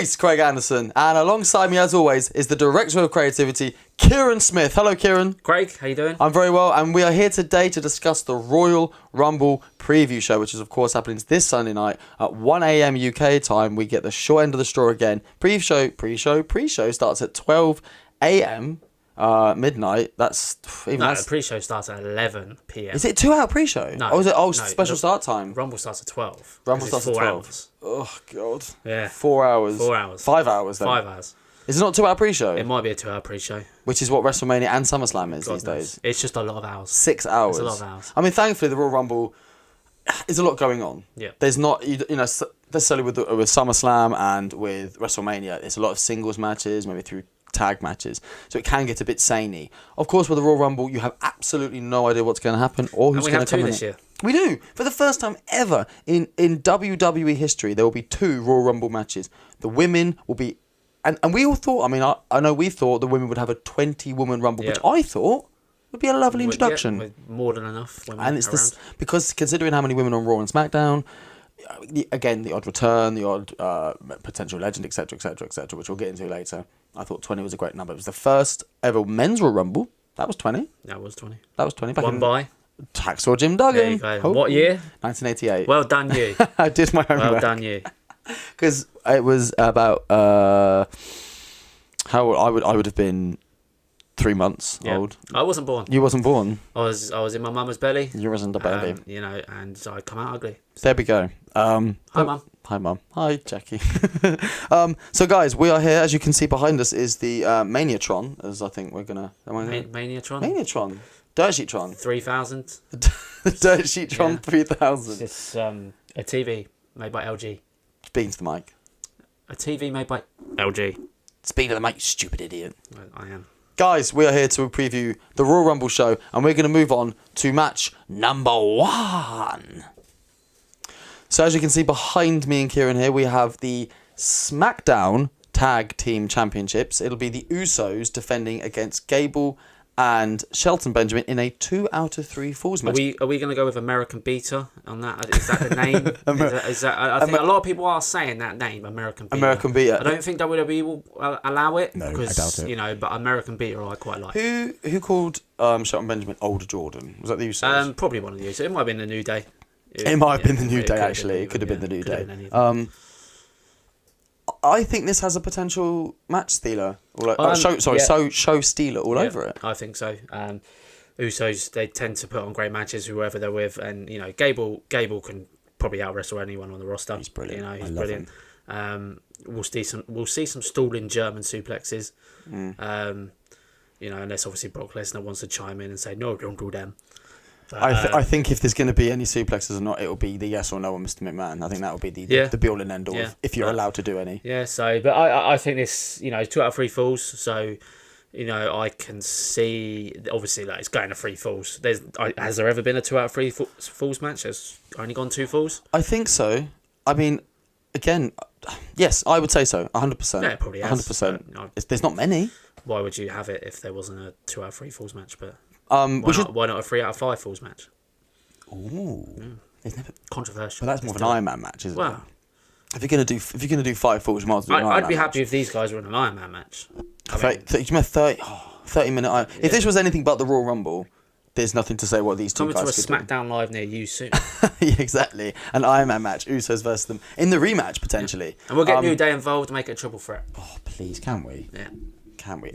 voice, Craig Anderson, and alongside me, as always, is the Director of Creativity, Kieran Smith. Hello, Kieran. Craig, how you doing? I'm very well, and we are here today to discuss the Royal Rumble preview show, which is, of course, happening this Sunday night at 1 a.m. UK time. We get the short end of the straw again. Pre-show starts at 12 a.m. Midnight. The pre-show starts at 11 p.m. Is it 2 hour pre-show? No. Or is it no, special start time? Rumble starts at 12. Rumble starts at 12. Hours. Oh, God. Yeah. 4 hours. 4 hours. 5 hours, then. 5 hours. Is it not 2 hour pre-show? It might be a 2 hour pre-show. Which is what WrestleMania and SummerSlam is these knows. days. It's just a lot of hours. 6 hours. It's a lot of hours. I mean, thankfully, the Royal Rumble is a lot going on. Yeah. There's not, necessarily with SummerSlam and with WrestleMania, there's a lot of singles matches, maybe through tag matches, so it can get a bit samey. Of course, with the Royal Rumble, you have absolutely no idea what's going to happen or who's going to come in. We have 2 this year. We do. For the first time ever in WWE history, there will be 2 Royal Rumble matches. The women will be, and we all thought, I know we thought the women would have a 20-woman Rumble, which I thought would be a lovely introduction. With more than enough women and it's around. this, because considering how many women on Raw and SmackDown, again, the odd return, the odd potential legend, etc., which we'll get into later. I thought 20 was a great number. It was the first ever men's Royal Rumble. That was 20. That was 20. That was 20. Won by Hacksaw Jim Duggan. There you go. What year? 1988. Well done, you. I did my homework. Well done, you. Because it was about how old I would have been 3 months old. I wasn't born. You wasn't born. I was in my mum's belly. You wasn't a baby. And so I come out ugly. There we go. Hi, Mum. Hi, Mum. Hi, Jackie. So, guys, we are here. As you can see behind us is the Maniatron, as I think we're going to... Maniatron? Maniatron. Dirt Sheetron. 3000. Dirt Sheetron 3000. It's a TV made by LG. Speaking to the mic. A TV made by LG. Speaking to the mic, you stupid idiot. I am. Guys, we are here to preview the Royal Rumble show, and we're going to move on to match number 1. So as you can see behind me and Kieran here, we have the Smackdown Tag Team Championships. It'll be the Usos defending against Gable and Shelton Benjamin in a 2 out of 3 falls match. Are we going to go with American Beater on that? Is that the name? I think a lot of people are saying that name, American Beater. American Beater. I don't think WWE will allow it. No, because, I doubt it. But American Beater I quite like. Who called Shelton Benjamin Older Jordan? Was that the Usos? Probably one of the Usos. It might have been the New Day. It might have been the New Day, actually. It could have been the New Day. I think this has a potential match stealer. Show stealer all over it. I think so. Usos, they tend to put on great matches, whoever they're with. And, Gable can probably out-wrestle anyone on the roster. He's brilliant. He's brilliant. We'll see some stalling German suplexes. Unless obviously Brock Lesnar wants to chime in and say, no, don't do them. I think if there's going to be any suplexes or not, it will be the yes or no on Mr. McMahon. I think that will be the be-all and end-all if you're allowed to do any. Yeah, but I think this, 2 out of 3 falls, so, I can see, obviously, it's going to 3 falls. Has there ever been a 2 out of 3 falls match? Has only gone 2 falls? I think so. I mean, again, yes, I would say so, 100%. Yeah, it probably has. 100%. There's not many. Why would you have it if there wasn't a 2 out of 3 falls match, but... Why not a 3 out of 5 falls match? Ooh, it's never controversial. But that's more of an Iron Man match, isn't it? Well, if you're gonna do 5 falls, you might as well do an Iron Man. I'd be happy if these guys were in an Iron Man match. 30 minute Iron. If this was anything but the Royal Rumble, there's nothing to say what these two guys could do. Coming to a SmackDown live near you soon. Yeah, exactly. An Iron Man match, Usos versus them in the rematch potentially. And we'll get New Day involved to make it a triple threat. Oh please, can we? Yeah. Can we?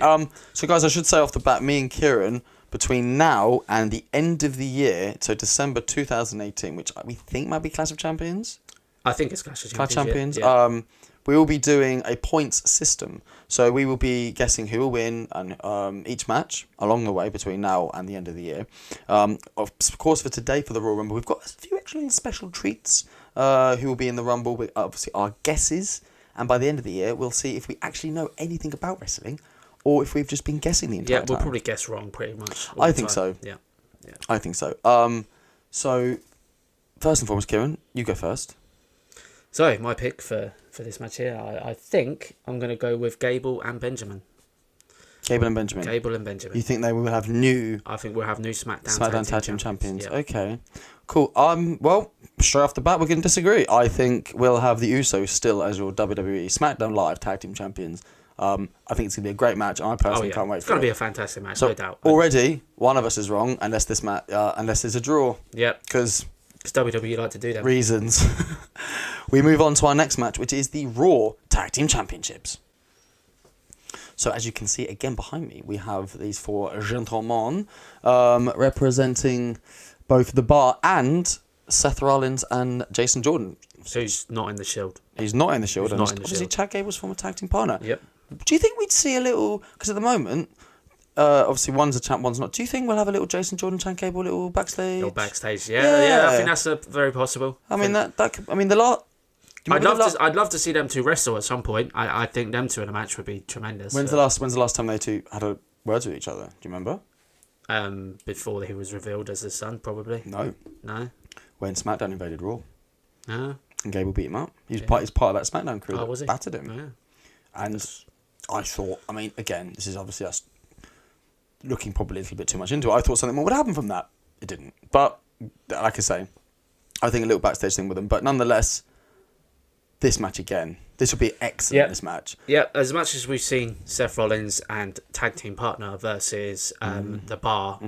So guys, I should say off the bat, me and Kieran, between now and the end of the year, so December 2018, which we think might be Clash of Champions. I think it's Clash of Champions. Yeah. We will be doing a points system. So we will be guessing who will win and each match along the way between now and the end of the year. Of course, for today, for the Royal Rumble, we've got a few actually special treats who will be in the Rumble. With obviously our guesses. And by the end of the year, we'll see if we actually know anything about wrestling or if we've just been guessing the entire time. Yeah, we'll probably guess wrong pretty much. I think so. Yeah. I think so. So, first and foremost, Kieran, you go first. So, my pick for this match here, I think I'm going to go with Gable and Benjamin. Gable and Benjamin. You think they will have new... I think we'll have new SmackDown Tag Team Champions. Yeah. Okay. Cool. Well, straight off the bat, we're going to disagree. I think we'll have the Usos still as your WWE Smackdown Live Tag Team Champions. I think it's going to be a great match. I personally can't wait for it. It's going to be a fantastic match, so no doubt. Already, one of us is wrong unless this unless it's a draw. Yep. Because WWE like to do that. Reasons. We move on to our next match, which is the Raw Tag Team Championships. So as you can see again behind me, we have these four gentlemen representing both the Bar and Seth Rollins and Jason Jordan. Who's not in the Shield. He's not in the Shield. And obviously Shield. Chad Gable's former tag team partner. Yep. Do you think we'd see a little... Because at the moment, obviously one's a champ, one's not. Do you think we'll have a little Jason Jordan, Chad Gable, little backstage? Little backstage, yeah. I think that's very possible. I mean, that could... I mean, the lot... I'd love to see them two wrestle at some point. I think them two in a match would be tremendous. When's the last time they two had a words with each other? Do you remember? Before he was revealed as the son, probably. No. When SmackDown invaded Raw. No. And Gable beat him up. He's part of that SmackDown crew that was he? battered him. Yeah. And I thought, I mean, again, this is obviously us looking probably a little bit too much into it. I thought something more would happen from that. It didn't. But, like I say, I think a little backstage thing with them. But nonetheless, this match again, this will be excellent, this match. Yeah, as much as we've seen Seth Rollins and tag team partner versus the Bar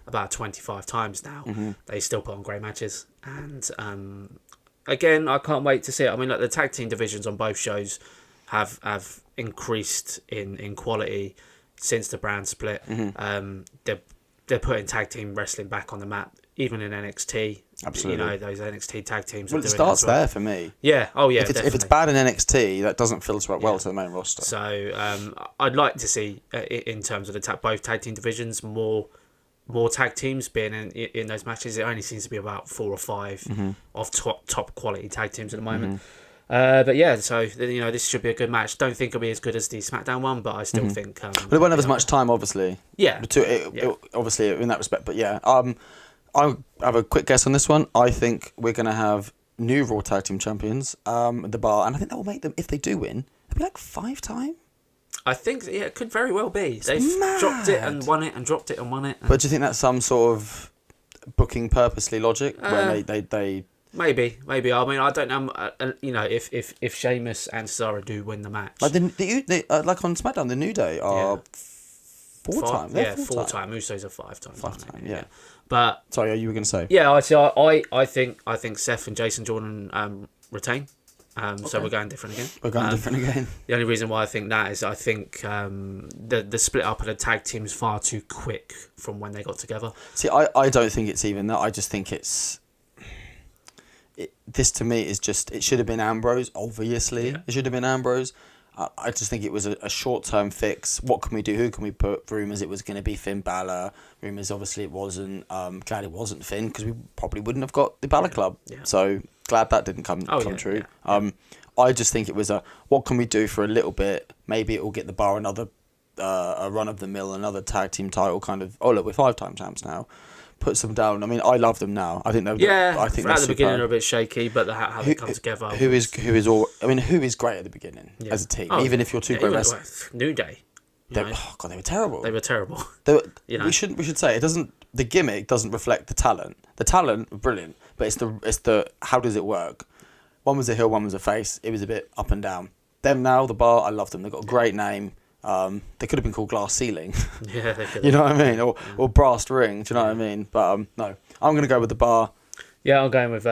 about 25 times now, they still put on great matches. And again, I can't wait to see it. I mean, like the tag team divisions on both shows have increased in quality since the brand split. They're putting tag team wrestling back on the map, even in NXT. Absolutely. You know, those NXT tag teams. Well, it starts there for me. Yeah. Oh, yeah. If it's bad in NXT, that doesn't filter up well to the main roster. So I'd like to see, in terms of both tag team divisions, more tag teams being in those matches. It only seems to be about 4 or 5 of top quality tag teams at the moment. But yeah, so this should be a good match. Don't think it'll be as good as the SmackDown one, but I still think. But it won't have as much time, obviously. Yeah. Obviously, in that respect. But yeah, I have a quick guess on this one. I think we're going to have new Raw Tag Team Champions, the Bar, and I think that will make them, if they do win, it'll be like 5-time. I think it could very well be. They've dropped it and won it and dropped it and won it. But do you think that's some sort of booking purposely logic when they Maybe. I mean, I don't know. If Sheamus and Cesaro do win the match, like like on SmackDown, the New Day are 4-time. Yeah, 4-time. Usos are 5-time. 5-time. Yeah. But sorry, you were going to say? Yeah, I think Seth and Jason Jordan retain. So we're going different again. The only reason why I think that is I think the split up of the tag team is far too quick from when they got together. See, I don't think it's even that. I just think it's... this to me is just... It should have been Ambrose, obviously. Yeah. It should have been Ambrose. I just think it was a short-term fix. What can we do? Who can we put? Rumours it was going to be Finn Balor. Rumours obviously it wasn't. Glad it wasn't Finn because we probably wouldn't have got the Balor Club. Yeah. So glad that didn't come true. Yeah. I just think it was what can we do for a little bit? Maybe it will get the Bar another a run of the mill, another tag team title kind of. Oh look, we're 5-time champs now. Puts them down. I mean, I love them now. I think they're. Yeah, I think at the beginning they're a bit shaky, but how they come together. Who is great at the beginning as a team? Even if you're two great wrestlers. New Day. They were terrible. They were terrible. We should say it doesn't. The gimmick doesn't reflect the talent. The talent, brilliant, but it's the how does it work? One was a heel, one was a face. It was a bit up and down. Them now, the Bar. I love them. They've got a great name. They could have been called Glass Ceiling. Yeah, they could. You know what I mean? Or Brass Ring. Do you know what I mean? But no, I'm going to go with the Bar. Yeah, I'm going with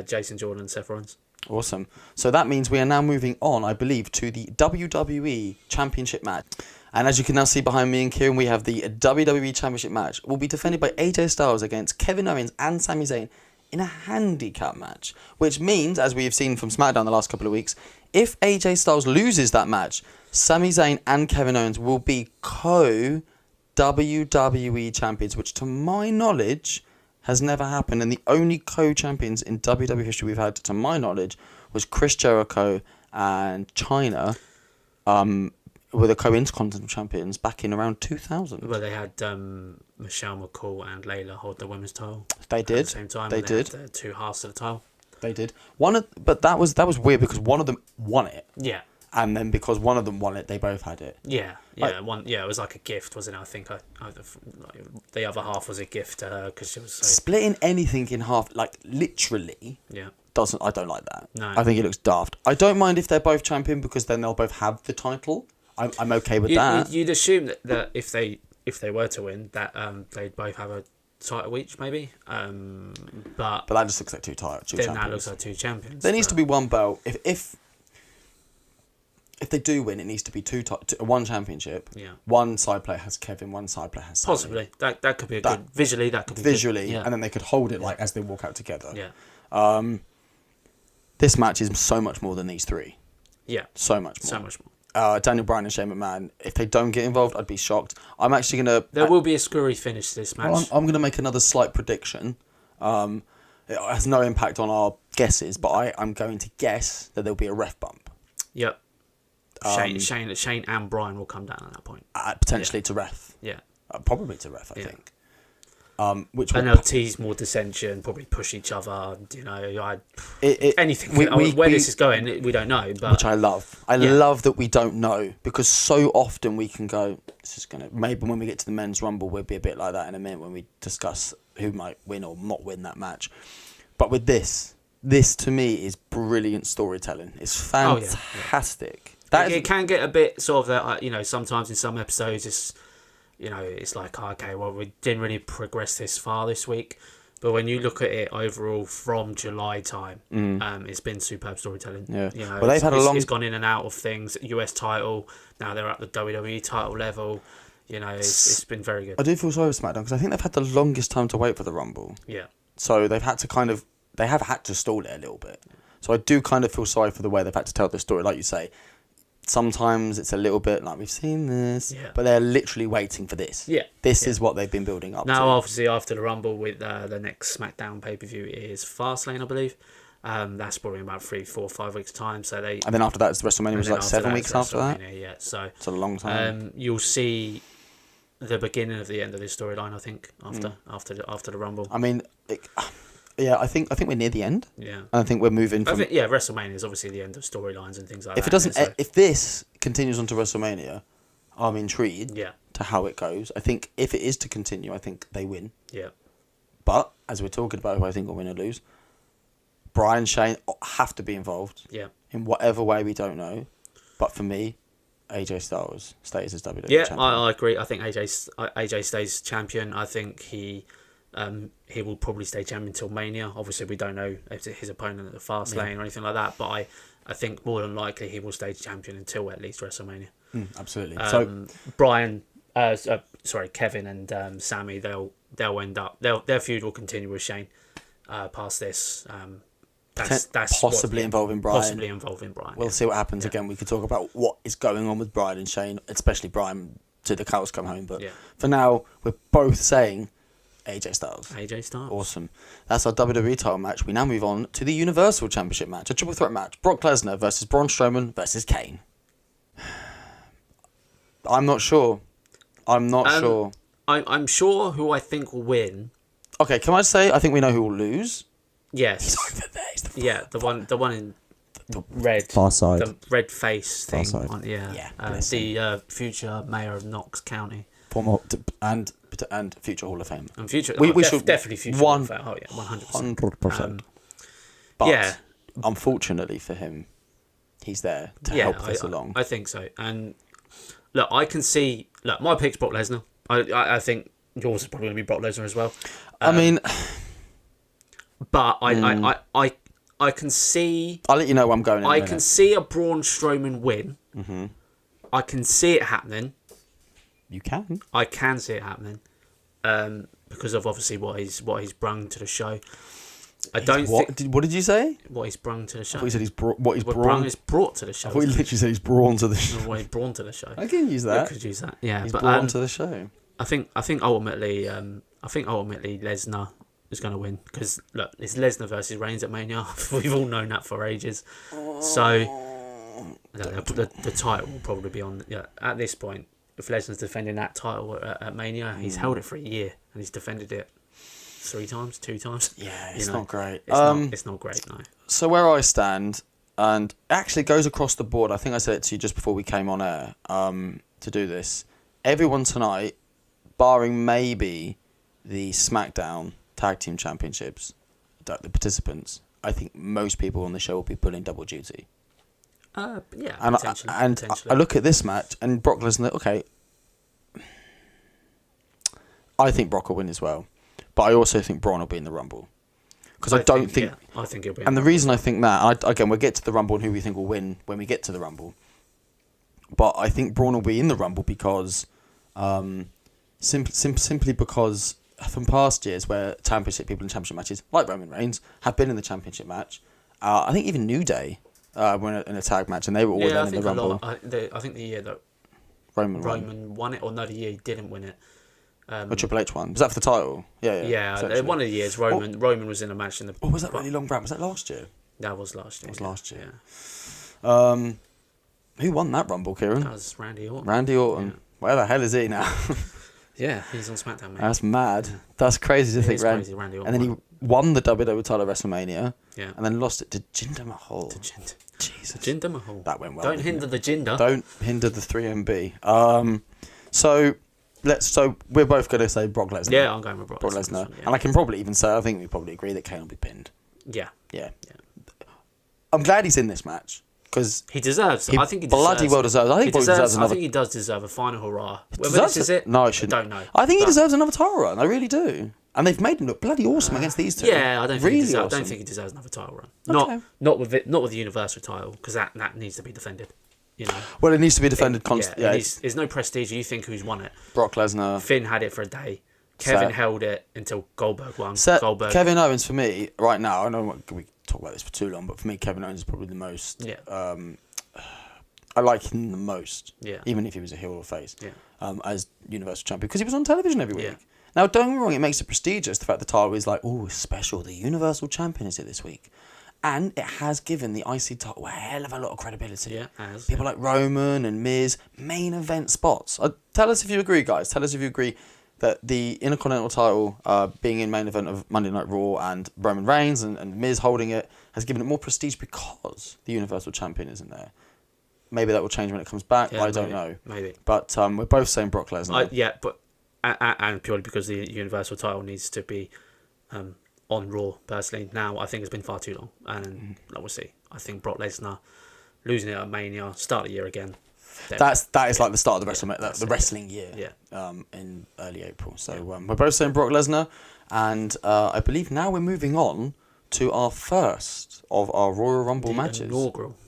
Jason Jordan and Seth Rollins. Awesome. So that means we are now moving on, I believe, to the WWE Championship match. And as you can now see behind me and Kieran, we have the WWE Championship match. It will be defended by AJ Styles against Kevin Owens and Sami Zayn in a handicap match. Which means, as we have seen from SmackDown the last couple of weeks, if AJ Styles loses that match, Sami Zayn and Kevin Owens will be co-WWE champions, which to my knowledge has never happened. And the only co-champions in WWE history we've had, to my knowledge, was Chris Jericho and Chyna, were the co-intercontinental champions back in around 2000. Well, they had Michelle McCool and Layla hold the women's title. They did. At the same time, they did. Had, 2 halves of the title. They did. But that was weird because one of them won it. Yeah. and then because one of them won it, they both had it. Yeah, it was like a gift, wasn't it? I think like, the other half was a gift to her because she was so... Splitting anything in half, like literally, I don't like that. No. I think it looks daft. I don't mind if they're both champion because then they'll both have the title. I'm okay with that. You'd assume that if they were to win, that they'd both have a title each, maybe. But that just looks like two champions. That looks like two champions. There needs to be one belt. If they do win, it needs to be one championship. Yeah. One side player has Kevin, one side player has Sammy. Possibly. That could be a good... Visually, that could be visually, good. Yeah. And then they could hold it like as they walk out together. Yeah. This match is so much more than these three. Yeah. So much more. So much more. Daniel Bryan and Shane McMahon, if they don't get involved, I'd be shocked. I'm actually going to... There will be a screwy finish to this match. Well, I'm going to make another slight prediction. It has no impact on our guesses, but I'm going to guess that there'll be a ref bump. Yep. Shane and Bryan will come down at that point. Potentially to ref. Yeah. Probably to ref, I think. And they'll tease more dissension, probably push each other. You know, anything. Where this is going, we don't know. But which I love. I love that we don't know because so often we can go. This is gonna maybe when we get to the men's rumble, we'll be a bit like that in a minute when we discuss who might win or not win that match. But with this to me is brilliant storytelling. It's fantastic. It can get a bit sort of that. Sometimes in some episodes, it's like, okay, well, we didn't really progress this far this week. But when you look at it overall from July time, it's been superb storytelling. Yeah. Well, they've had it's gone in and out of things. US title, now they're at the WWE title level. It's been very good. I do feel sorry for SmackDown because I think they've had the longest time to wait for the Rumble. Yeah. So they've had to they have had to stall it a little bit. So I do kind of feel sorry for the way they've had to tell the story, like you say. Sometimes it's a little bit like we've seen this, but they're literally waiting for this. Yeah, this is what they've been building up. Now, obviously, after the Rumble, with the next Smackdown pay-per-view is Fastlane, I believe. That's probably in about 3, 4, 5 weeks time. So and then after that, it's WrestleMania. Was like 7 weeks after that. Yeah, so it's a long time. You'll see the beginning of the end of this storyline. I think after the Rumble. I mean. I think we're near the end. Yeah, I think we're moving. WrestleMania is obviously the end of storylines and things like that. If this continues on to WrestleMania, I'm intrigued. To how it goes. I think if it is to continue, I think they win. Yeah. But as we're talking about, who I think will win or lose, Bryan, Shane have to be involved. Yeah. In whatever way we don't know, but for me, AJ Styles stays as WWE champion. I agree. I think AJ stays champion. I think he will probably stay champion until Mania. Obviously, we don't know if his opponent at the Fastlane or anything like that, but I think more than likely he will stay champion until at least WrestleMania. Absolutely. Kevin and Sammy, they'll end up their feud will continue with Shane past this. That's possibly involving Bryan. Possibly involving Bryan. We'll see what happens. Again, we could talk about what is going on with Bryan and Shane, especially Bryan to the cows come home. But for now, we're both saying AJ Styles. AJ Styles. Awesome. That's our WWE title match. We now move on to the Universal Championship match, a triple threat match. Brock Lesnar versus Braun Strowman versus Kane. I'm not sure. Sure. I'm sure who I think will win. Okay, can I say I think we know who will lose? Yes. He's over there. He's the one in the red. Far side. The red face thing. Far side. The future mayor of Knox County. Former and future Hall of Fame. And future. We should definitely future Hall of Fame. Oh yeah, 100%. But unfortunately for him, he's there to help this along. I think so. And look, I can see. Look, my pick's Brock Lesnar. I think yours is probably going to be Brock Lesnar as well. I mean, but I can see. I'll let you know where I'm going. I can see a Braun Strowman win. Mm-hmm. I can see it happening. You can. I can see it happening, because of obviously what he's brung to the show. What did you say? What he's brung to the show. I thought you said he's brung is brought to the show. I thought you literally said he's brawn to the show. What he's brawn to the show. I can use that. You could use that. Yeah, he's brawn to the show. I think ultimately Lesnar is going to win because look, it's Lesnar versus Reigns at Mania. We've all known that for ages. So the title will probably be on. Yeah, at this point, if Lesnar's defending that title at Mania, he's held it for a year and he's defended it 2 times. Yeah, it's not great. It's not great, no. So where I stand, and it actually goes across the board. I think I said it to you just before we came on air to do this. Everyone tonight, barring maybe the Smackdown Tag Team Championships, the participants, I think most people on the show will be pulling double duty. Yeah, and potentially. I look at this match and Brock Lesnar. Okay, I think Brock will win as well, but I also think Braun will be in the Rumble because I think he'll be. And the reason I think that, again, we'll get to the Rumble and who we think will win when we get to the Rumble. But I think Braun will be in the Rumble because, simply because from past years where championship people in championship matches, like Roman Reigns, have been in the championship match. I think even New Day were in a tag match and they were all in the Rumble. I think the year that Roman won it, or no, the year he didn't win it. Or Triple H won. Was that for the title? Yeah. One of the years Roman was in a match in the. Or was that really long brand? Was that last year? That was last year. It was last year. Yeah. Who won that Rumble, Kieran? That was Randy Orton. Yeah. Where the hell is he now? Yeah, he's on SmackDown, mate. That's mad. Yeah. That's crazy to think. Crazy, Randy Orton. And then he won the WWE title at WrestleMania. Yeah. And then lost it to Jinder Mahal. Jesus. Jinder Mahal. That went well. Don't hinder the Jinder. Don't hinder the 3MB. So we're both going to say Brock Lesnar. Yeah, I'm going with Brock Lesnar. Yeah. And I can probably even say, I think we probably agree that Kane will be pinned. Yeah. I'm glad he's in this match. Because he deserves. I think he bloody well deserves. I think he deserves another. I think he does deserve a final hurrah. Whether this is it, no, I shouldn't. I don't know. I think he deserves another title run. I really do. And they've made him look bloody awesome against these two. Yeah, I don't think really I don't think he deserves another title run. Okay. Not with the Universal title, because that needs to be defended. You know. Well, it needs to be defended constantly. Yeah, there's no prestige. You think who's won it? Brock Lesnar. Finn had it for a day. Kevin held it until Goldberg won. Kevin Owens for me right now. I know we talk about this for too long, but for me, Kevin Owens is probably the most. Yeah. I like him the most. Yeah. Even if he was a heel or face. Yeah. As Universal Champion, because he was on television every week. Yeah. Now, don't get me wrong, it makes it prestigious. The fact the title is like, oh, special. The Universal Champion is it this week, and it has given the IC title a hell of a lot of credibility. Yeah, it has. People like Roman and Miz, main event spots. Tell us if you agree, guys. Tell us if you agree that the Intercontinental title being in main event of Monday Night Raw and Roman Reigns and Miz holding it has given it more prestige because the Universal Champion isn't there. Maybe that will change when it comes back. I don't know. Maybe. But we're both saying Brock Lesnar. But and purely because the Universal title needs to be on Raw. Personally, now I think it's been far too long, and we'll see. I think Brock Lesnar losing it at Mania, start of the year again. That is like the start of the wrestling year. Yeah. In early April. So we're both saying Brock Lesnar, and I believe now we're moving on to our first of our Royal Rumble matches.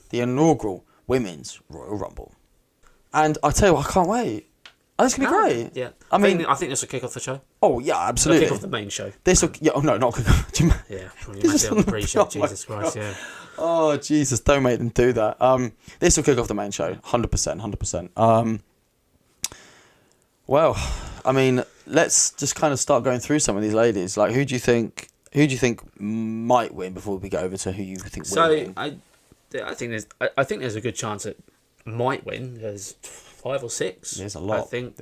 The inaugural Women's Royal Rumble. And I tell you what, I can't wait. Oh, this can be great. Yeah. I mean, I think this will kick off the show. Oh yeah, absolutely. Kick off the main show. This will. Yeah. Oh no, not kick off. Yeah. This on the pre-show. Jesus Christ. Yeah. Oh Jesus! Don't make them do that. This will kick off the main show. 100%. Well, I mean, let's just kind of start going through some of these ladies. Like, who do you think might win before we go over to who you think will win? I think there's a good chance it might win. There's 5 or 6. There's a lot. I think.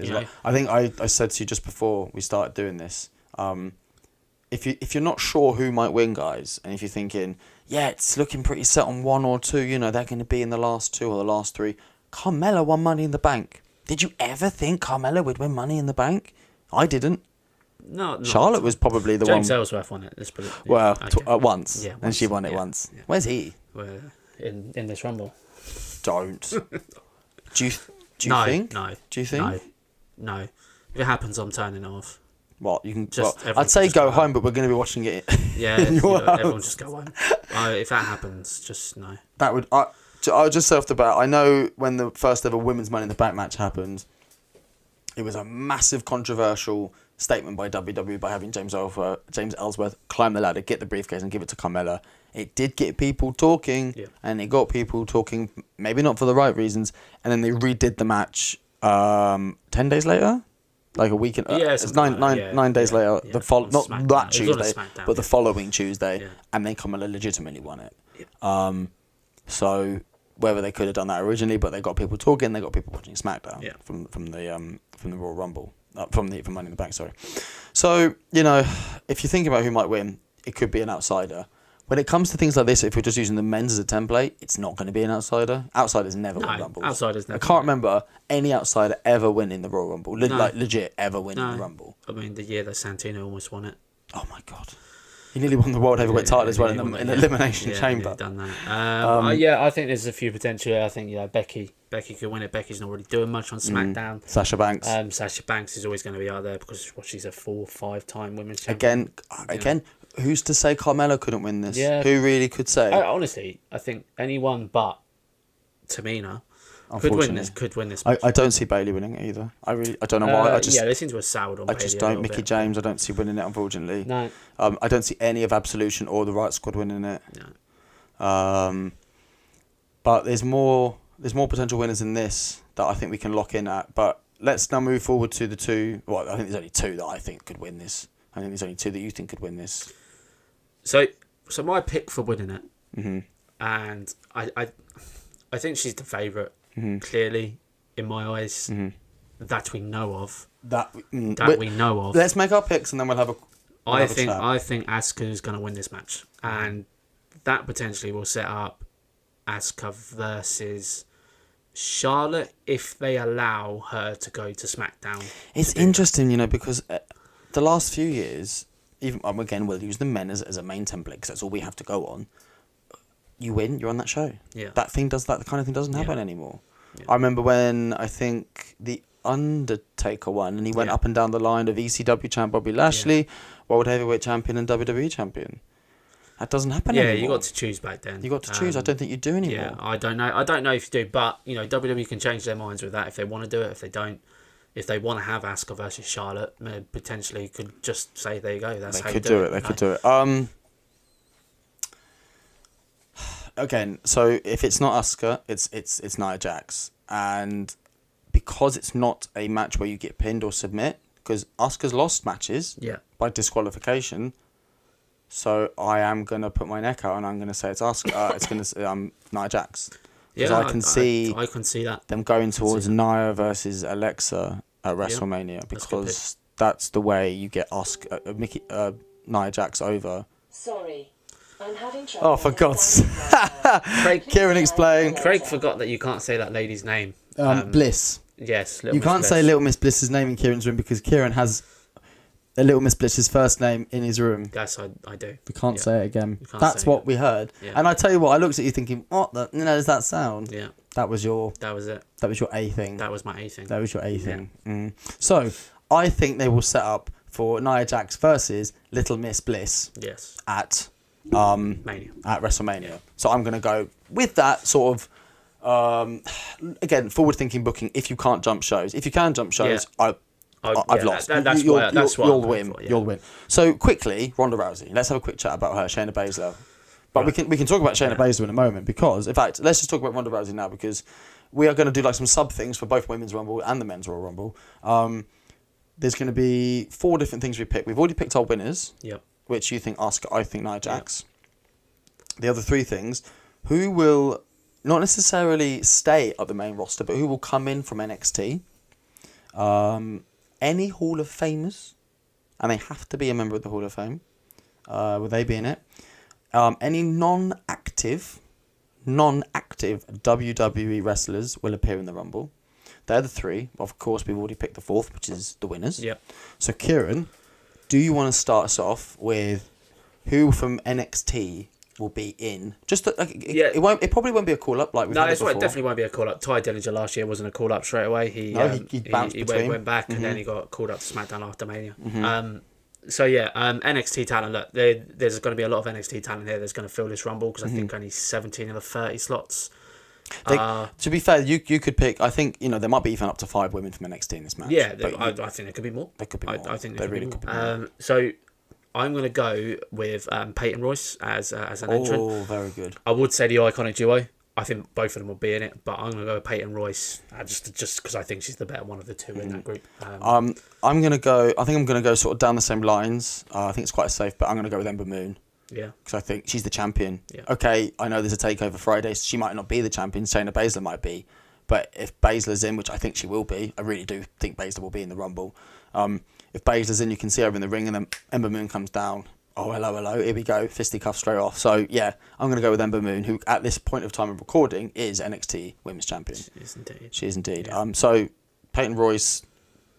I think I said to you just before we started doing this. If you're not sure who might win, guys, and if you're thinking, yeah, it's looking pretty set on 1 or 2, you know, they're going to be in the last 2 or the last 3. Carmella won Money in the Bank. Did you ever think Carmella would win Money in the Bank? I didn't. No. Charlotte was probably the James one. James Ellsworth won it. Let's put it. Well, okay. Once. Yeah, and she won it once. Yeah. Where's he? In this Rumble. Don't. Do you think? No. Do you think? No. If it happens, I'm turning it off. What you can? I'd say go home, but we're going to be watching it. Yeah, everyone just go home. If that happens, just no. That would. I'll just say off the bat. I know when the first ever women's Money in the Bank match happened, it was a massive controversial statement by WWE by having James Ellsworth climb the ladder, get the briefcase, and give it to Carmella. It did get people talking, and it got people talking, maybe not for the right reasons, and then they redid the match 10 days later? Like a week and it's 9 days later. Yeah, not that Tuesday, but the following Tuesday, yeah. and then Carmella legitimately won it. Yeah. So whether they could have done that originally, but they got people talking, they got people watching SmackDown from the Royal Rumble, from Money in the Bank. Sorry. So you know, if you think about who might win, it could be an outsider. when it comes to things like this, if we're just using the men's as a template, it's not going to be an outsider. Outsiders never win Rumbles. Outsiders never. I can't remember any outsider ever winning the Royal Rumble. Like legit ever winning the Rumble. I mean, the year that Santino almost won it. Oh my god. He nearly won the World Heavyweight title as well in the Elimination Chamber. Yeah, done that. I think there's a few potential. I think Becky could win it. Becky's not really doing much on SmackDown. Sasha Banks. Sasha Banks is always going to be out there because she's a 4 or 5 time women's champion. Again, who's to say Carmella couldn't win this? Yeah. Who really could say? Honestly, I think anyone but Tamina could win this. I don't see Bayley winning it either. I don't know why. They seem to have soured on Bayley. I just don't. Mickey James, I don't see winning it, unfortunately. No. I don't see any of Absolution or the Right Squad winning it. No. But there's more potential winners in this that I think we can lock in at. But let's now move forward to the two. Well, I think there's only 2 that I think could win this. I think there's only 2 that you think could win this. So my pick for winning it, and I think she's the favourite. Clearly, in my eyes, that we know of. We know of. Let's make our picks and then we'll have a. I think Asuka's going to win this match, and that potentially will set up Asuka versus Charlotte if they allow her to go to SmackDown. It's interesting, because the last few years, even again we'll use the men as a main template because that's all we have to go on. You win, you're on that show. Yeah. That kind of thing doesn't happen anymore. Yeah. I remember when I think the Undertaker won and he went up and down the line of ECW champ Bobby Lashley, World Heavyweight champion and WWE champion. That doesn't happen anymore. Yeah, you got to choose back then. You got to choose. I don't think you do anymore. Yeah, I don't know if you do, but WWE can change their minds with that if they want to do it. If they don't, if they want to have Asuka versus Charlotte, potentially could just say, there you go. That's how you do it. They could do it. Again, so if it's not Asuka, it's Nia Jax, and because it's not a match where you get pinned or submit, because Asuka's lost matches by disqualification, so I am gonna put my neck out and I'm gonna say it's Asuka. It's gonna Nia Jax. Yeah, I can see that them going towards Nia versus Alexa at WrestleMania because that's the way you get Nia Jax over. Sorry. I'm having trouble. Oh, for God's sake. Kieran explained. Craig forgot that you can't say that lady's name. Bliss. Yes. You can't say Little Miss Bliss's name in Kieran's room because Kieran has a Little Miss Bliss's first name in his room. Yes, I do. We can't say it again. That's what we heard. Yeah. And I tell you what, I looked at you thinking, what the, does that sound? Yeah. That was it. That was your A thing. That was my A thing. That was your A thing. Yeah. So, I think they will set up for Nia Jax versus Little Miss Bliss. Yes. At Mania. At WrestleMania. Yeah. So I'm going to go with that sort of, again, forward-thinking booking if you can't jump shows. If you can jump shows, I've lost. You'll win. You'll win. So quickly, Ronda Rousey. Let's have a quick chat about her, Shayna Baszler. But we can talk about Shayna Baszler in a moment because, in fact, let's just talk about Ronda Rousey now because we are going to do like some sub things for both Women's Rumble and the Men's Royal Rumble. There's going to be 4 different things we pick. We've already picked our winners. Yep. Which you think Asuka, I think Nia Jax. Yep. The other 3 things, who will not necessarily stay at the main roster, but who will come in from NXT. Any Hall of Famers, and they have to be a member of the Hall of Fame. Will they be in it? Any non-active WWE wrestlers will appear in the Rumble. They're the 3. Of course, we've already picked the 4th, which is the winners. Yep. So, Kieran, do you want to start us off with who from NXT will be in? Just it probably won't be a call up like we've had before. It definitely won't be a call up. Ty Dillinger last year wasn't a call up straight away. He went back and then he got called up to SmackDown after Mania. Mm-hmm. NXT talent. Look, there's going to be a lot of NXT talent here. That's going to fill this Rumble because I think only 17 of the 30 slots. To be fair, you could pick. I think there might be even up to 5 women from NXT in this match. Yeah, I think there could be more. There could be more. I think there really could be more. So I'm going to go with Peyton Royce as an entrant. Oh, very good. I would say the Iconic Duo. I think both of them will be in it, but I'm going to go with Peyton Royce just because I think she's the better one of the 2 in that group. I'm going to go. I think I'm going to go sort of down the same lines. I think it's quite safe, but I'm going to go with Ember Moon. Yeah. Because I think she's the champion. Yeah. Okay, I know there's a takeover Friday, so she might not be the champion. Shayna Baszler might be. But if Baszler's in, which I think she will be, I really do think Baszler will be in the Rumble. If Baszler's in, you can see her in the ring, and then Ember Moon comes down Oh, hello. Here we go. Fisticuff straight off. So, yeah, I'm going to go with Ember Moon, who at this point of time of recording is NXT Women's Champion. She is indeed. Yeah. So, Peyton Royce,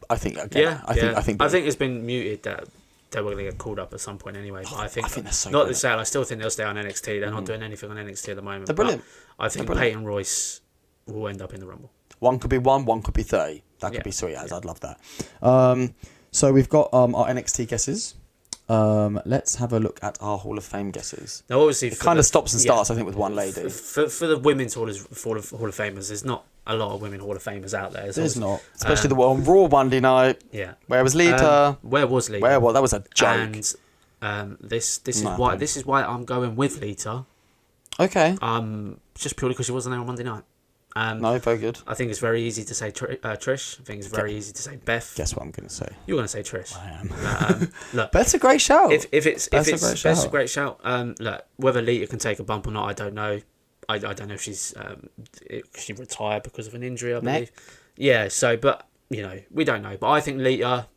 I think, again, I think it's been muted that they were going to get called up at some point anyway. But I think that's so not to say, I still think they'll stay on NXT. They're not doing anything on NXT at the moment. They're brilliant. I think Peyton Royce will end up in the Rumble. One could be 1, one could be 30. That could be sweet as. I'd love that. So we've got our NXT guesses. Let's have a look at our Hall of Fame guesses. Now, obviously, it kind of stops and starts, I think, with one lady. For the women's Hall of Famers, there's not a lot of women Hall of Famers out there. There's not, especially the one on Raw Monday night. Yeah. Where was Lita? Where was Lita? That was a joke. And this is why I'm going with Lita. Okay. Just purely because she wasn't there on Monday night. No, very good. I think it's very easy to say Trish. I think it's very easy to say Beth. Guess what I'm going to say? You're going to say Trish. I am. Look, Beth's a great shout. Beth's a great shout. Look, whether Lita can take a bump or not, I don't know. I don't know if she retired because of an injury, I believe. Yeah. So, but we don't know. But I think Lita,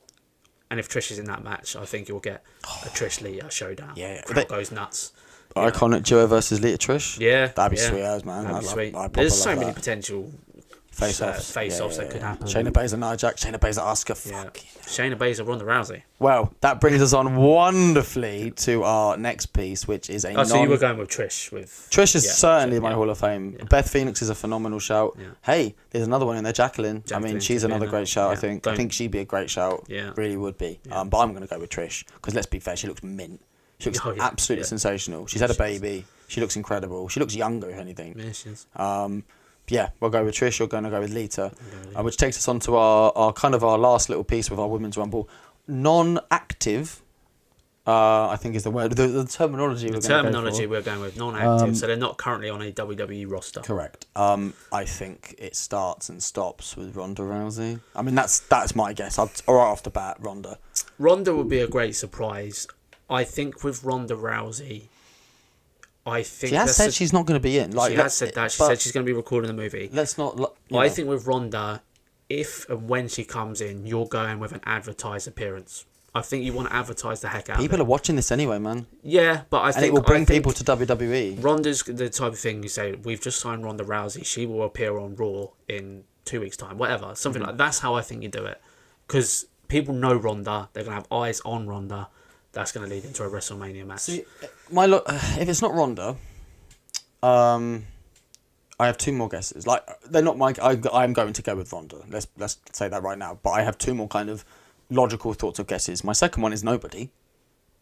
and if Trish is in that match, I think you'll get a Trish Lita showdown. Yeah. Crowd goes nuts. Iconic duo versus Lita Trish. Yeah, that'd be sweet as, man. That'd be sweet. There's so many potential face-offs that could happen. Shayna Baszler, Nia Jax, Shayna Baszler, Asuka. Shayna Baszler, Ronda Rousey. Well, that brings us on wonderfully to our next piece, which is so you were going with Trish. Trish is certainly my Hall of Fame. Yeah. Beth Phoenix is a phenomenal shout. Yeah. Hey, there's another one in there, Jacqueline. I mean, she's another great shout. I think she'd be a great shout. Yeah, really would be. Yeah. But I'm going to go with Trish because let's be fair, she looks mint. She looks absolutely sensational. She's had a baby. She looks incredible. She looks younger, if anything. Yeah, she is. We'll go with Trish. You're going to go with Lita, which takes us on to our kind of our last little piece with our Women's Rumble. Non-active, I think is the word. The terminology we're going with non-active. So they're not currently on a WWE roster. Correct. I think it starts and stops with Ronda Rousey. I mean, that's my guess. Right off the bat, Ronda. Ronda would be a great surprise. I think with Ronda Rousey, she has said she's not going to be in. She has said that. She said she's going to be recording the movie. Let's not. I think with Ronda, if and when she comes in, you're going with an advertised appearance. I think you want to advertise the heck out of it. People are watching this anyway, man. Yeah, but I think it will bring people to WWE. Ronda's the type of thing you say, we've just signed Ronda Rousey. She will appear on Raw in 2 weeks' time, whatever. Something like that. That's how I think you do it. Because people know Ronda. They're going to have eyes on Ronda. That's going to lead into a WrestleMania match. See, if it's not Ronda, I have two more guesses. Like they're not my. I'm going to go with Ronda. Let's say that right now. But I have two more kind of logical thoughts of guesses. My second one is nobody.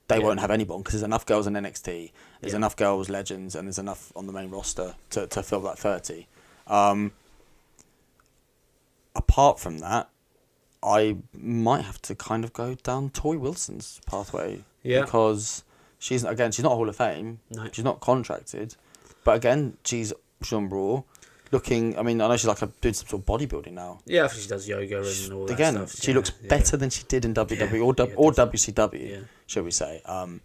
They won't have anyone because there's enough girls in NXT. There's enough girls legends, and there's enough on the main roster to fill that 30. Apart from that, I might have to kind of go down Tori Wilson's pathway. Yeah. Because she's not a Hall of Fame. No. She's not contracted. But again, she's on Raw. Looking, I know she's doing some sort of bodybuilding now. Yeah, I think she does yoga and all that stuff. Again, she looks better than she did in WWE or WCW, shall we say. And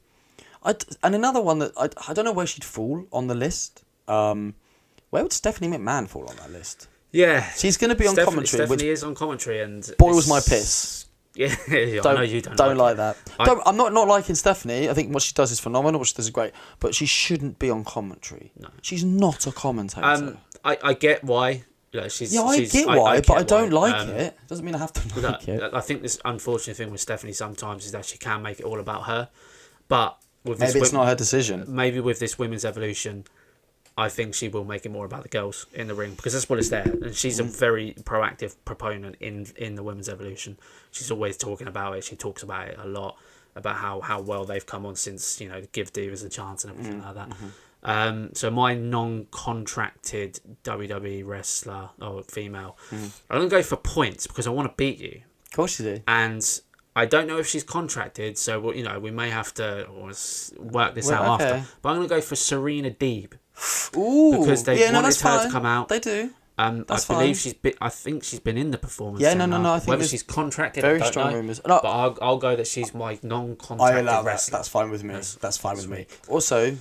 another one that I don't know where she'd fall on the list. Where would Stephanie McMahon fall on that list? Yeah. She's going to be on commentary. Stephanie is on commentary and... boils my piss. Yeah, I know you don't like that. I'm not liking Stephanie. I think what she does is phenomenal. What she does is great. But she shouldn't be on commentary. No. She's not a commentator. I get why. I get why, but I don't like it. Doesn't mean I have to like it. I think this unfortunate thing with Stephanie sometimes is that she can make it all about her. But with maybe it's not her decision. Maybe with this women's evolution, I think she will make it more about the girls in the ring because that's what it's there. And she's a very proactive proponent in the women's evolution. She's always talking about it. She talks about it a lot, about how well they've come on since, give Divas a chance and everything like that. So my non-contracted WWE wrestler or female, I'm going to go for points because I want to beat you. Of course you do. And I don't know if she's contracted, so we may have to work this out after. But I'm going to go for Serena Deeb. Ooh, because they wanted her to come out. They do. I believe I think she's been in the performance. Yeah, no. I think whether she's contracted, very strong rumours. No, but I'll go that she's my non-contracted wrestler. That's fine with me. That's fine with me. Also,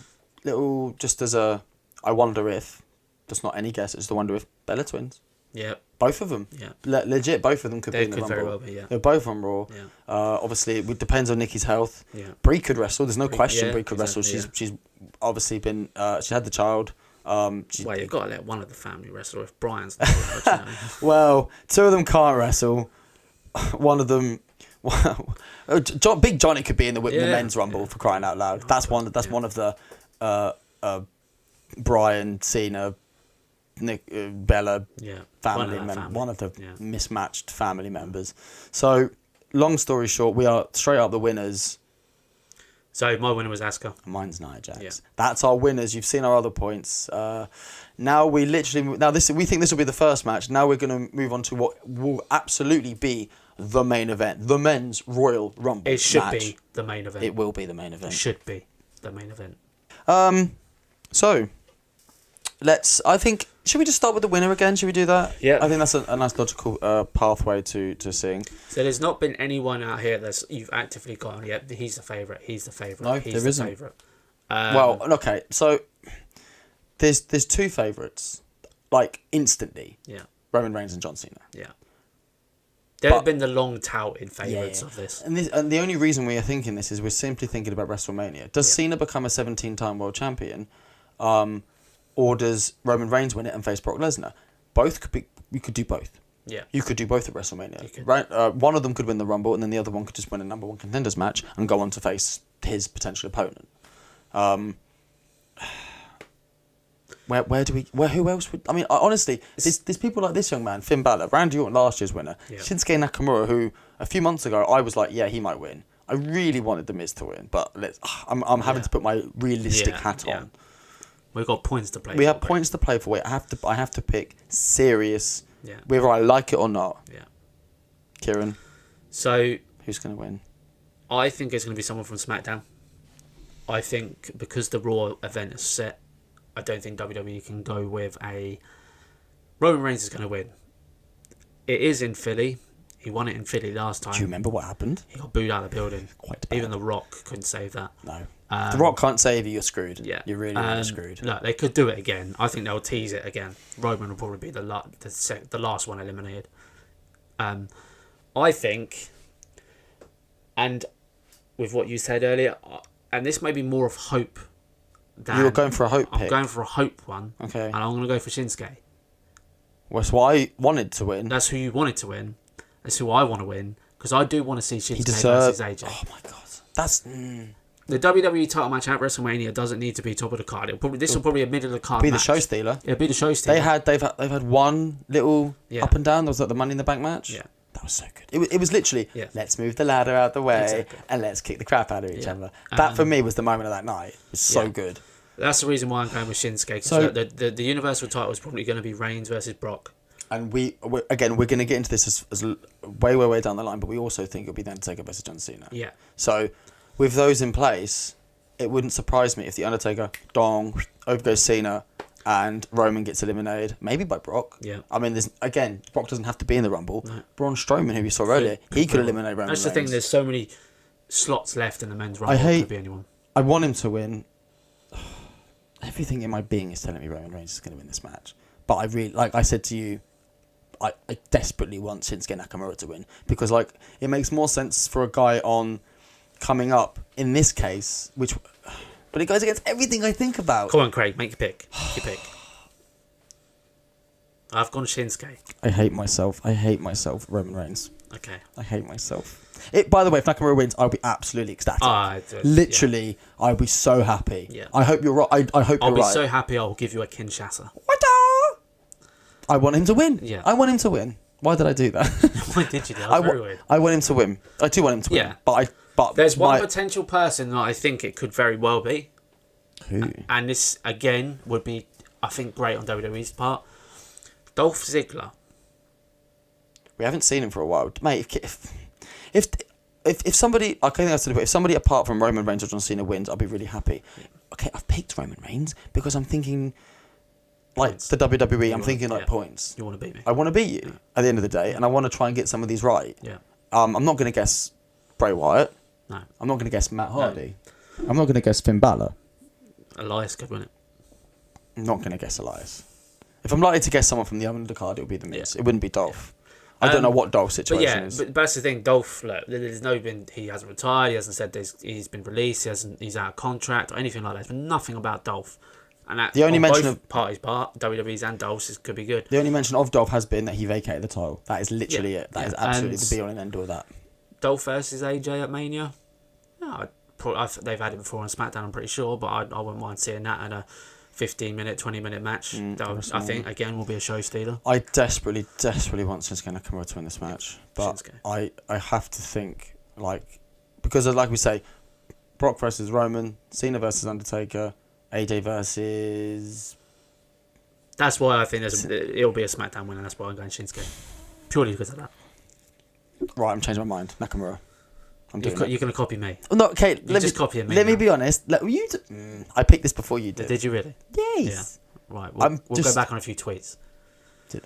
just as I wonder if, just not any guess, it's the wonder if Bella Twins. Yeah. Both of them. Yeah. Legit, both of them could be in the could Rumble. very well be, yeah. They're both on Raw. Yeah. Obviously, it depends on Nikki's health. Yeah. Brie could wrestle. There's no question yeah, Brie could wrestle. exactly, She's obviously been... she had the child. Well, you've got to let one of the family wrestle if Brian's not allowed, you know. Well, two of them can't wrestle. One of them... Big Johnny could be in the men's Rumble, for crying out loud. That's one of the Brian, Cena, Nick, Bella family members. One of the mismatched family members. So, long story short, we are straight up the winners. So my winner was Asuka. Mine's Nia Jax. Yeah. That's our winners. You've seen our other points. Now we think this will be the first match. Now we're going to move on to what will absolutely be the main event, the men's Royal Rumble. It should match. be the main event. It will be the main event. It should be the main event. So should we just start with the winner again? Should we do that? Yeah. I think that's a nice logical pathway to seeing. So there's not been anyone out here you've actively gone, he's the favourite, he's the favourite, No, he's there the isn't. favourite. Well, okay, so there's two favourites, like instantly. Yeah. Roman Reigns and John Cena. Yeah. They've been the long touted favourites of this. And the only reason we are thinking this is we're simply thinking about WrestleMania. Does Cena become a 17-time world champion? Or does Roman Reigns win it and face Brock Lesnar? Both could be. You could do both. Yeah. You could do both at WrestleMania. You could. Right? One of them could win the Rumble, and then the other one could just win a number one contenders match and go on to face his potential opponent. Who else would? I mean, honestly, there's people like this young man, Finn Balor, Randy Orton, last year's winner, Shinsuke Nakamura, who a few months ago I was like, yeah, he might win. I really wanted The Miz to win, but I'm having to put my realistic hat on. We've got points to play. We have points to play for. I have to pick serious, whether I like it or not. Yeah. Kieran. So who's going to win? I think it's going to be someone from SmackDown. I think because the Raw event is set, I don't think WWE can go with a Roman Reigns is going to win. It is in Philly. He won it in Philly last time. Do you remember what happened? He got booed out of the building. Quite bad. Even The Rock couldn't save that. No. The Rock can't save you, you're screwed. Yeah. You're really screwed. Look, they could do it again. I think they'll tease it again. Roman will probably be the last one eliminated. I think, and with what you said earlier, and this may be more of hope than... You were going for a hope pick? I'm going for a hope one. Okay. And I'm going to go for Shinsuke. Well, that's why I wanted to win. That's who you wanted to win. That's who I want to win. Because I do want to see Shinsuke versus AJ. Oh my god. That's... The WWE title match at WrestleMania doesn't need to be top of the card. This will probably be a middle of the card Be match. the show stealer. It'll be the show stealer. They've had one little up and down. That was like the Money in the Bank match. Yeah. That was so good. It was literally, let's move the ladder out the way and let's kick the crap out of each other. That for me was the moment of that night. It was so good. That's the reason why I'm going with Shinsuke. Because the Universal title is probably going to be Reigns versus Brock. And we're going to get into this as way down the line, but we also think it'll be The Undertaker versus John Cena. Yeah. So with those in place, it wouldn't surprise me if The Undertaker, over goes Cena, and Roman gets eliminated, maybe by Brock. Yeah. I mean, Brock doesn't have to be in the Rumble. No. Braun Strowman, who we saw earlier, he could eliminate Roman Reigns. That's the thing, there's so many slots left in the men's Rumble. It could be anyone. I want him to win. Everything in my being is telling me Roman Reigns is going to win this match. But I really, like I said to you, I desperately want Shinsuke Nakamura to win. Because it makes more sense for a guy coming up, in this case, but it goes against everything I think about. Come on, Craig, make your pick. I've gone Shinsuke. I hate myself, Roman Reigns. Okay. I hate myself. By the way, if Nakamura wins, I'll be absolutely ecstatic. Literally, I'll be so happy. Yeah. I hope you're right. I hope you're right. I'll be so happy I'll give you a Kinshasa. I want him to win. Yeah. I want him to win. Why did I do that? Why did you do that? That was very weird. I want him to win. I do want him to win. Yeah. But there's one potential person that I think it could very well be. Who? And this, again, would be, I think, great on WWE's part. Dolph Ziggler. We haven't seen him for a while. Mate, if somebody... I think that's the point. If somebody apart from Roman Reigns or John Cena wins, I'll be really happy. Okay, I've picked Roman Reigns because I'm thinking... Points. The WWE, I'm thinking points. You want to beat me. I want to beat you at the end of the day, and I want to try and get some of these right. Yeah. I'm not going to guess Bray Wyatt. No. I'm not going to guess Matt Hardy. No. I'm not going to guess Finn Balor. Elias could win it. I'm not going to guess Elias. If I'm likely to guess someone from the undercard, it would be the Miz. It wouldn't be Dolph. I don't know what Dolph's situation is. But that's the thing. Dolph, look, he hasn't retired. He hasn't said he's been released. He's out of contract or anything like that. There's been nothing about Dolph. And that, the only mention both of parties, WWE's and Dolph's, could be good. The only mention of Dolph has been that he vacated the title. That is literally it. That is absolutely the be all and end all of that. Dolph versus AJ at Mania. Yeah, they've had it before on Smackdown, I'm pretty sure, but I wouldn't mind seeing that in a 15-minute, 20-minute match. I think, again, will be a show stealer. I desperately want Shinsuke Nakamura to win this match. But I have to think, because like we say, Brock versus Roman, Cena versus Undertaker, AJ versus... That's why I think it'll be a Smackdown winner. That's why I'm going Shinsuke. Purely because of that. Right, I'm changing my mind. Nakamura. You're going to copy me. No, okay. Copying me. Let me be honest. I picked this before you did. Did you really? Yes. Yeah. Right. We'll go back on a few tweets.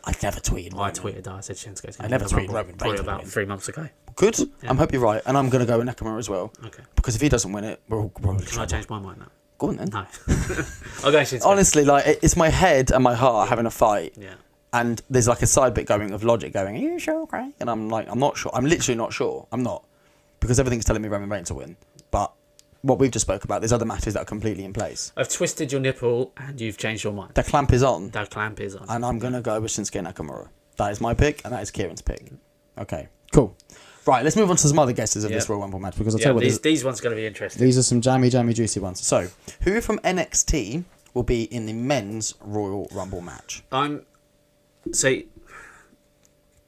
I never tweeted. I tweeted that. I said Shinsuke's I never tweeted Roman. Probably about 3 months ago. Good. Yeah. I hope you're right. And I'm going to go with Nakamura as well. Okay. Because if he doesn't win it, we're all Can I change my mind now? Go on then. No. I'll go Shinsuke. Honestly, it's my head and my heart having a fight. Yeah. And there's a side bit going of logic going, are you sure, Craig? And I'm like, I'm not sure. I'm literally not sure. I'm not. Because everything's telling me Roman Reigns will win. But what we've just spoke about, there's other matters that are completely in place. I've twisted your nipple and you've changed your mind. The clamp is on. And I'm going to go with Shinsuke Nakamura. That is my pick, and that is Kieran's pick. Okay, cool. Right, let's move on to some other guesses of this Royal Rumble match, because I'll tell you what... These ones are going to be interesting. These are some jammy, juicy ones. So, who from NXT will be in the men's Royal Rumble match?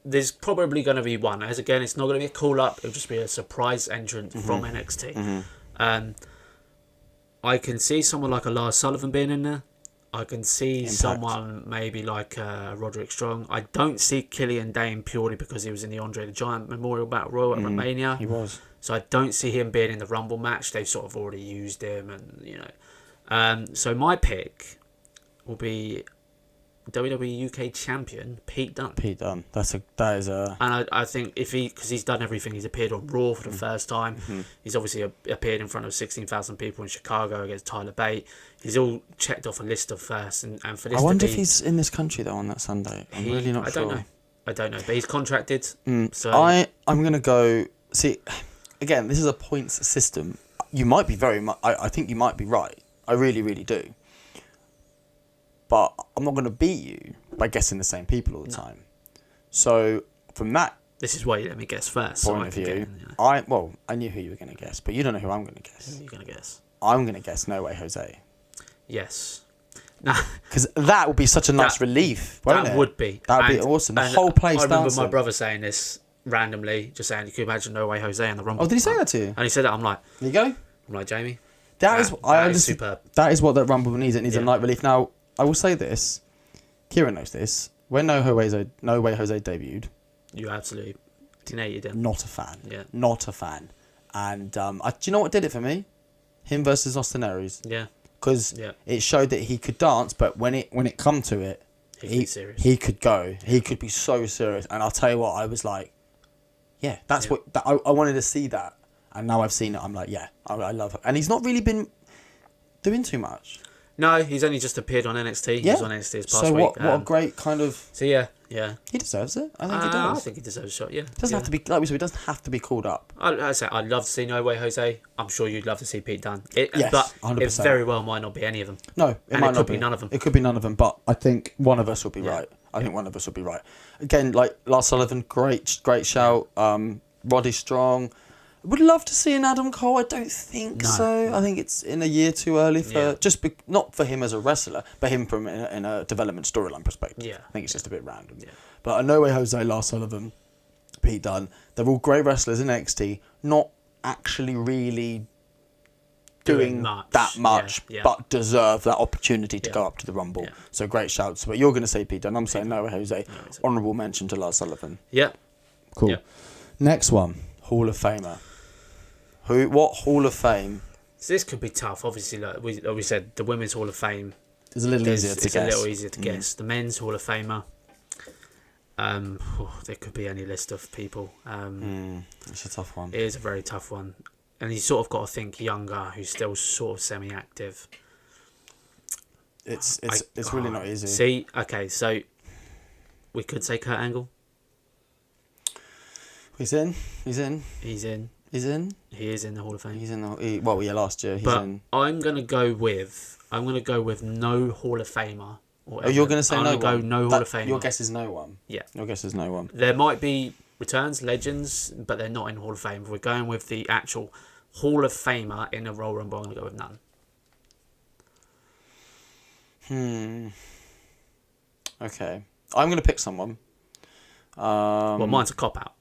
There's probably going to be one. As again, it's not going to be a call-up. It'll just be a surprise entrant from NXT. I can see someone like a Lars Sullivan being in there. I can see someone maybe like Roderick Strong. I don't see Killian Dane purely because he was in the Andre the Giant Memorial Battle Royal at Mania. He was. So I don't see him being in the Rumble match. They've sort of already used him, and So my pick will be WWE UK champion Pete Dunne. Pete Dunne. That is a. And I think because he's done everything, he's appeared on Raw for the first time. He's obviously appeared in front of 16,000 people in Chicago against Tyler Bate. He's all checked off a list of firsts, and for this. I wonder if he's in this country though on that Sunday. I'm really not sure. I don't know, but he's contracted. So I'm gonna go. See, again, this is a points system. You might be very much. I think you might be right. I really, really do. But I'm not going to beat you by guessing the same people all the time. So from that, this is why you let me guess first. Point of view, I knew who you were going to guess, but you don't know who I'm going to guess. Who are you going to guess? I'm going to guess No Way Jose. Yes. Because that would be such a nice relief. That would be. That would be awesome. The whole place. I remember my brother saying this randomly, just saying, "You can imagine No Way Jose in the Rumble." Oh, did he say that to you? And he said that. I'm like, there you go. I'm like, Jamie. That is superb. That is what that Rumble needs. It needs a night relief. Now, I will say this. Kieran knows this. When No Way Jose debuted, you absolutely hated him. Not a fan. Yeah. Not a fan. And do you know what did it for me? Him versus Austin Aries. Yeah. Because it showed that he could dance, but when it come to it, he could go. He could be so serious. And I'll tell you what, I was like, that's what I wanted to see that. And now I've seen it. I'm like, I love it. And he's not really been doing too much. No, he's only just appeared on NXT. He was on NXT this past week. So what a great kind of... So yeah. He deserves it. I think he does. I think he deserves a shot, yeah. It doesn't have to be... Like we said, it doesn't have to be called up. I'd love to see No Way Jose. I'm sure you'd love to see Pete Dunne. Yes, but 100%. it very well might not be any of them. No, it might not be none of them. It could be none of them, but I think one of us will be right. I think one of us will be right. Again, like Lars Sullivan, great shout. Roddy Strong. Would love to see an Adam Cole. I don't think so. I think it's in a year too early for not for him as a wrestler, but him from in a development storyline perspective. Yeah, I think it's just a bit random. Yeah. But I know way Jose, Lars Sullivan, Pete Dunne, they're all great wrestlers in NXT, not actually really doing that much, but deserve that opportunity to go up to the Rumble. Yeah. So great shouts. But you're going to say Pete Dunne. I'm saying no way Jose. Honourable mention to Lars Sullivan. Yeah. Cool. Yeah. Next one, Hall of Famer. What Hall of Fame? So this could be tough. Obviously, like we said, the Women's Hall of Fame is a little easier to guess. It's a little easier to guess. The Men's Hall of Famer. There could be any list of people. It's a tough one. It is a very tough one. And you sort of got to think younger, who's still sort of semi-active. it's really not easy. See, okay, so we could say Kurt Angle. He's in. He is in the Hall of Fame. Last year. I'm gonna go with no Hall of Famer. You're gonna say no one? No Hall of Famer. Your guess is no one. Yeah. Your guess is no one. There might be returns, legends, but they're not in Hall of Fame. If we're going with the actual Hall of Famer in a Royal Rumble, I'm gonna go with none. Okay. I'm gonna pick someone. Well, mine's a cop out.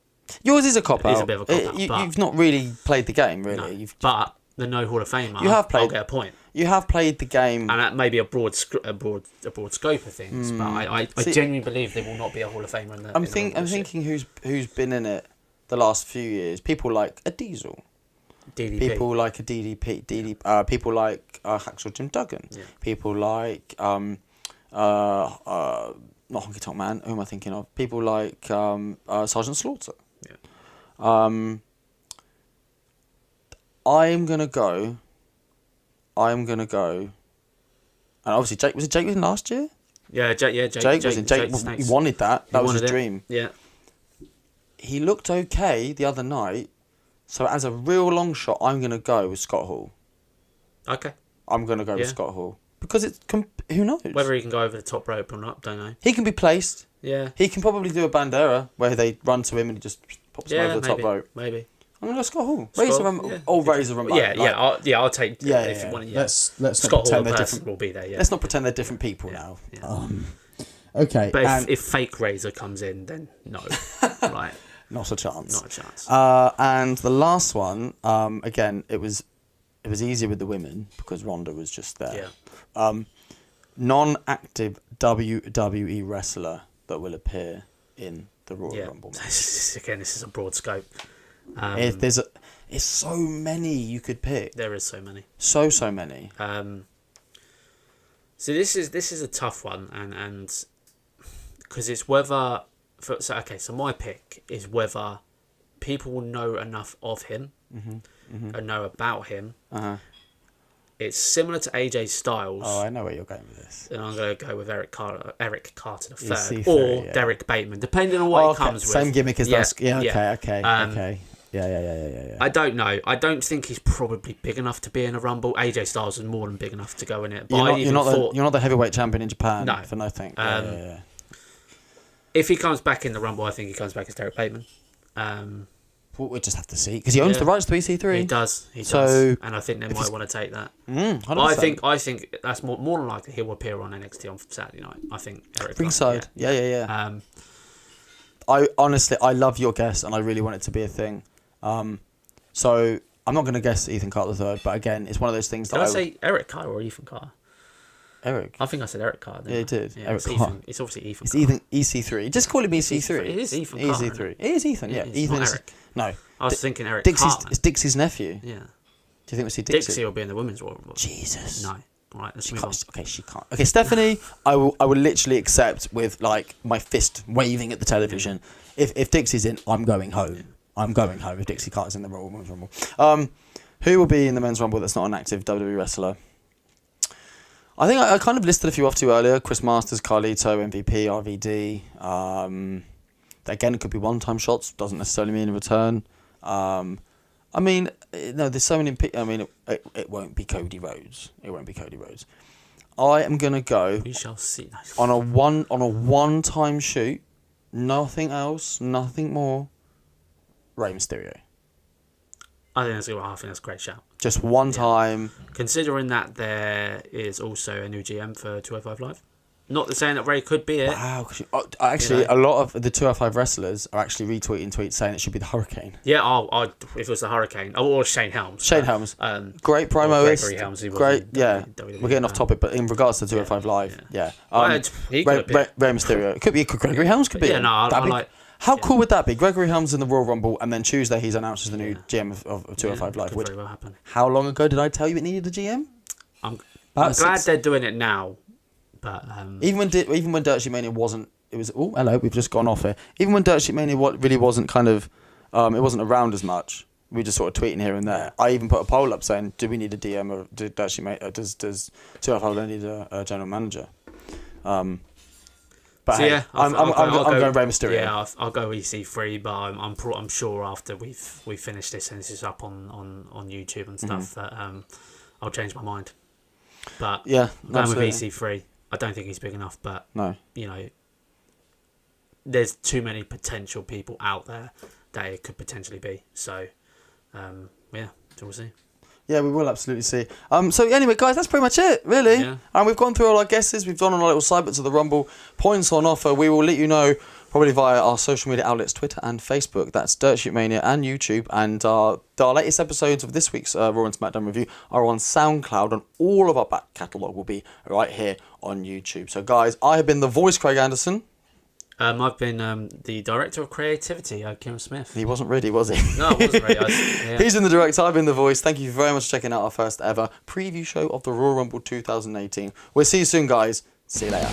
Yours is a cop out. It is a bit of a cop out. You've not really played the game, really. No, but the no Hall of Famer, you have played, I'll get a point. You have played the game, and that may be a broad scope of things. But I genuinely believe there will not be a Hall of Famer in the. I'm thinking who's been in it the last few years. People like a Diesel. DDP. People like a DDP. People like Hacksaw Jim Duggan. Yeah. People like not Honky Tonk Man. Who am I thinking of? People like Sergeant Slaughter. Yeah. I'm gonna go. And obviously, Jake was in last year. Yeah, Jake. Jake was in. Jake he wanted that. That was his dream. Yeah. He looked okay the other night, so as a real long shot, I'm gonna go with Scott Hall. Okay. I'm gonna go with Scott Hall because who knows whether he can go over the top rope or not. Don't know. He can be placed. Yeah. He can probably do a bandera where they run to him and he just pops him over the top rope. Maybe. I'm gonna go Scott Hall. Razor Ramon. I'll take. Yeah. Let's Scott Hall not pretend will be there. Yeah. Let's not pretend they're different people now. Yeah. Okay. But if fake Razor comes in, then no. Right. Not a chance. Not a chance. And the last one, again, it was easier with the women because Ronda was just there. Yeah. Non-active WWE wrestler that will appear in the Royal Rumble match. Again, this is a broad scope. There's so many you could pick. There is so many. So many. So this is a tough one, and because it's whether. So my pick is whether people will know enough of him and know about him. It's similar to AJ Styles. Oh, I know where you're going with this. And I'm going to go with Eric Carter the third, or Derek Bateman, depending on what it comes with. Same gimmick as last. Yeah. Okay. Yeah. I don't know. I don't think he's probably big enough to be in a Rumble. AJ Styles is more than big enough to go in it. But you're not the heavyweight champion in Japan. No. For nothing. If he comes back in the Rumble, I think he comes back as Derek Bateman. We'll just have to see because he owns the rights to EC3. He does. And I think they might want to take that. I think that's more than likely he will appear on NXT on Saturday night. I think Eric ringside. Yeah. I honestly love your guess and I really want it to be a thing. So I'm not going to guess Ethan Carter III, but again, it's one of those things that Did I say Eric Carter or Ethan Carter? Eric. I think I said Eric Carter. Yeah, you did. Yeah, Eric Carter. It's obviously Ethan. It's Ethan EC3. Just call him EC3. It is Ethan Carter. EC3. It is Ethan. Yeah. Ethan not is Eric. No. I was thinking Eric. It's Dixie's nephew. Yeah. Do you think we'll see Dixie? Dixie will be in the women's Royal Rumble. Jesus. No. All right. Let's She move on. can't. Okay, she can't. Okay, Stephanie, I will literally accept with like my fist waving at the television. If Dixie's in, I'm going home. Yeah. I'm going home if Dixie Carter's in the Royal Women's Rumble. Who will be in the men's Rumble that's not an active WWE wrestler? I think I kind of listed a few off to you earlier. Chris Masters, Carlito, MVP, RVD. Again, it could be one-time shots. Doesn't necessarily mean a return. I mean, no, there's so many... I mean, it won't be Cody Rhodes. It won't be Cody Rhodes. I am going to go... We shall see. On a one-time shoot. Nothing else. Nothing more. Rey Mysterio. I think that's a great shout. Just one time. Considering that there is also a new GM for 205 Live. Not saying that Ray could be it. Wow. Actually, a lot of the 205 wrestlers are actually retweeting tweets saying it should be the Hurricane. Yeah, if it was the Hurricane. Or Shane Helms. Shane Helms. Great promoist. Gregory Helms. Great, yeah. We're getting off topic, but in regards to 205 Live, yeah. He could Rey Mysterio. It could be Gregory Helms. Could be. Yeah, no, I like... How cool would that be? Gregory Helms in the Royal Rumble, and then Tuesday he's announced as the new GM of 205 Live. Could very well happen. How long ago did I tell you it needed a GM? I'm glad they're doing it now, but even when Dirt Sheet Mania wasn't, it was. Oh, hello, we've just gone off here. Even when Dirt Sheet Mania really wasn't kind of, it wasn't around as much. we just sort of tweeting here and there. I even put a poll up saying, do we need a DM or does 205 need a general manager? But So, hey, yeah, I'm going Rey Mysterio. Yeah, I'll go EC3, but I'm sure after we've finished this and this is up on YouTube and stuff that I'll change my mind. But yeah, I'm going with absolutely. EC3. I don't think he's big enough, but No. you know, there's too many potential people out there that it could potentially be. So, yeah, so we'll see. Yeah, we will absolutely see. So anyway, guys, that's pretty much it, really. Yeah. And we've gone through all our guesses. We've done on our little side bits of the Rumble. Points on offer. We will let you know probably via our social media outlets, Twitter and Facebook. That's Dirt Sheet Mania and YouTube. And our latest episodes of this week's Raw and SmackDown review are on SoundCloud, and all of our back catalogue will be right here on YouTube. So, guys, I have been the voice, Craig Anderson. I've been the director of creativity, Kieran Smith. He wasn't ready, was he? No, it wasn't really. Yeah. He's been the director, I've been the voice. Thank you very much for checking out our first ever preview show of the Royal Rumble 2018. We'll see you soon, guys. See you later.